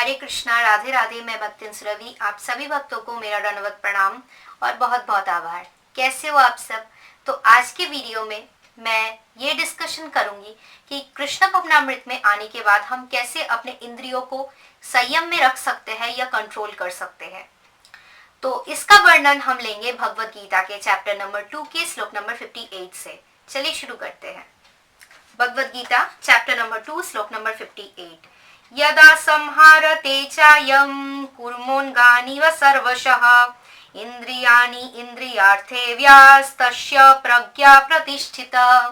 हरे कृष्णा, राधे राधे। मैं भक्तिन सुरभि, आप सभी भक्तों को मेरा दंडवत प्रणाम और बहुत बहुत आभार। कैसे हो आप सब? तो आज के वीडियो में मैं ये डिस्कशन करूंगी कि कृष्ण भवनामृत में आने के बाद हम कैसे अपने इंद्रियों को संयम में रख सकते हैं या कंट्रोल कर सकते हैं। तो इसका वर्णन हम लेंगे भगवत गीता के चैप्टर नंबर 2 के श्लोक नंबर 58 से। चलिए शुरू करते हैं। भगवत गीता चैप्टर नंबर 2 श्लोक नंबर 58। यदा संहारते चायं कुर्मोऽन्गानिव सर्वशः इंद्रियाणि इंद्रियार्थेभ्यस्तस्य प्रज्ञा प्रतिष्ठिता।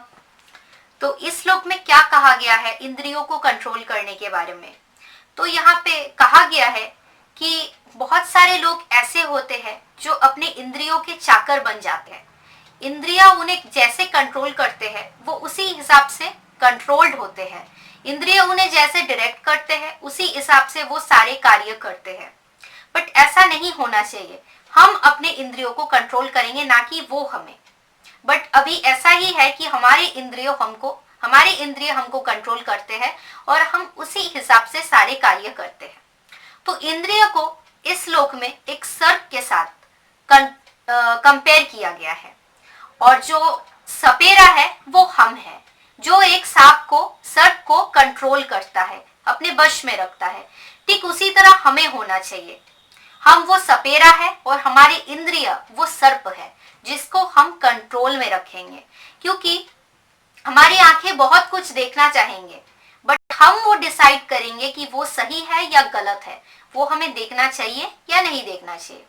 तो इस श्लोक में क्या कहा गया है इंद्रियों को कंट्रोल करने के बारे में? तो यहाँ पे कहा गया है कि बहुत सारे लोग ऐसे होते हैं जो अपने इंद्रियों के चाकर बन जाते हैं। इंद्रियां उन्हें जैसे कंट्रोल करते हैं वो उसी हिसाब से कंट्रोल्ड होते हैं। इंद्रिय उन्हें जैसे डायरेक्ट करते हैं उसी हिसाब से वो सारे कार्य करते हैं। बट ऐसा नहीं होना चाहिए। हम अपने इंद्रियों को कंट्रोल करेंगे, ना कि वो हमें। बट अभी ऐसा ही है कि हमारे इंद्रिय हमको कंट्रोल करते हैं और हम उसी हिसाब से सारे कार्य करते हैं। तो इंद्रिय को इस श्लोक में एक सर्प के साथ कंपेयर किया गया है और जो सपेरा है वो हम है, जो एक सर्प को कंट्रोल करता है, अपने वश में रखता है। ठीक उसी तरह हमें होना चाहिए। हम वो सपेरा है और हमारे इंद्रिय वो सर्प है जिसको हम कंट्रोल में रखेंगे, क्योंकि हमारी आंखें बहुत कुछ देखना चाहेंगे बट हम वो डिसाइड करेंगे कि वो सही है या गलत है, वो हमें देखना चाहिए या नहीं देखना चाहिए।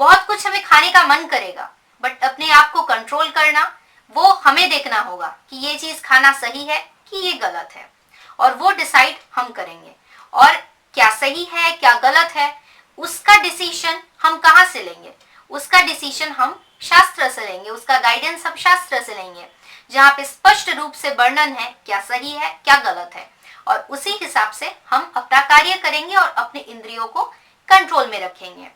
बहुत कुछ हमें खाने का मन करेगा बट अपने आप को कंट्रोल करना, वो हमें देखना होगा कि ये चीज खाना सही है कि ये गलत है, और वो डिसाइड हम करेंगे। और क्या सही है क्या गलत है उसका डिसीजन हम कहाँ से लेंगे? उसका डिसीजन हम शास्त्र से लेंगे, उसका गाइडेंस हम शास्त्र से लेंगे, जहाँ पे स्पष्ट रूप से वर्णन है क्या सही है क्या गलत है, और उसी हिसाब से हम अपना कार्य करेंगे और अपने इंद्रियों को कंट्रोल में रखेंगे।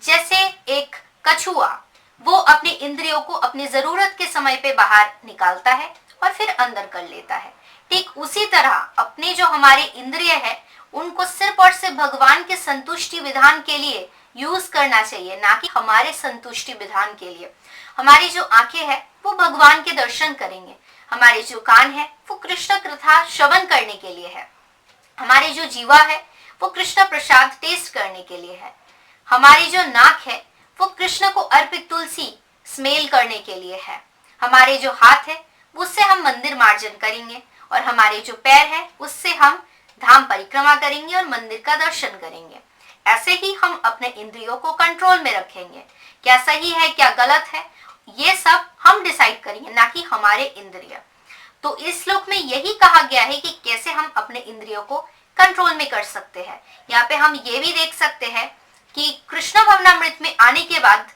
जैसे एक कछुआ, वो अपने इंद्रियों को अपनी जरूरत के समय पे बाहर निकालता है और फिर अंदर कर लेता है। ठीक उसी तरह अपने जो हमारे इंद्रिय है उनको सिर्फ और सिर्फ भगवान के संतुष्टि विधान के लिए यूज करना चाहिए, ना कि हमारे संतुष्टि विधान के लिए। हमारी जो आंखें हैं वो भगवान के दर्शन करेंगे, हमारे जो कान है वो कृष्ण कथा श्रवण करने के लिए है, हमारी जो जीवा है वो कृष्ण प्रसाद टेस्ट करने के लिए है, हमारी जो नाक है वो कृष्ण को अर्पित तुलसी स्मेल करने के लिए है, हमारे जो हाथ है उससे हम मंदिर मार्जन करेंगे, और हमारे जो पैर है उससे हम धाम परिक्रमा करेंगे और मंदिर का दर्शन करेंगे। ऐसे ही हम अपने इंद्रियों को कंट्रोल में रखेंगे। क्या सही है क्या गलत है ये सब हम डिसाइड करेंगे, ना कि हमारे इंद्रिय। तो इस श्लोक में यही कहा गया है कि कैसे हम अपने इंद्रियों को कंट्रोल में कर सकते हैं। यहाँ पे हम ये भी देख सकते हैं कि कृष्ण भवनामृत में आने के बाद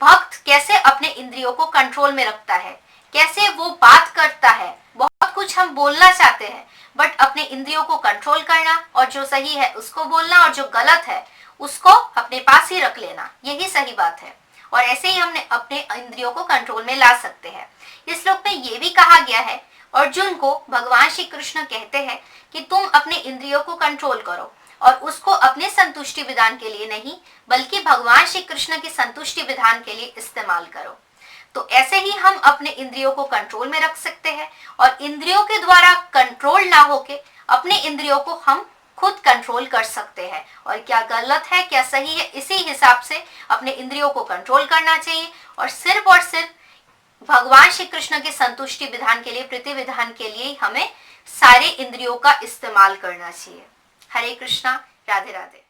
भक्त कैसे अपने इंद्रियों को कंट्रोल में रखता है, कैसे वो बात करता है। बहुत कुछ हम बोलना चाहते हैं बट अपने इंद्रियों को कंट्रोल करना, और जो सही है उसको बोलना और जो गलत है उसको अपने पास ही रख लेना, यही सही बात है। और ऐसे ही हमने अपने इंद्रियों को कंट्रोल में ला सकते हैं। इस श्लोक में ये भी कहा गया है, अर्जुन को भगवान श्री कृष्ण कहते हैं कि तुम अपने इंद्रियों को कंट्रोल करो और उसको अपने संतुष्टि विधान के लिए नहीं बल्कि भगवान श्री कृष्ण की संतुष्टि विधान के लिए इस्तेमाल करो। तो ऐसे ही हम अपने इंद्रियों को कंट्रोल में रख सकते हैं, और इंद्रियों के द्वारा कंट्रोल ना होके अपने इंद्रियों को हम खुद कंट्रोल कर सकते हैं। और क्या गलत है क्या सही है इसी हिसाब से अपने इंद्रियों को कंट्रोल करना चाहिए, और सिर्फ भगवान श्री कृष्ण के संतुष्टि विधान के लिए, प्रीति विधान के लिए हमें सारे इंद्रियों का इस्तेमाल करना चाहिए। हरे कृष्णा, राधे राधे।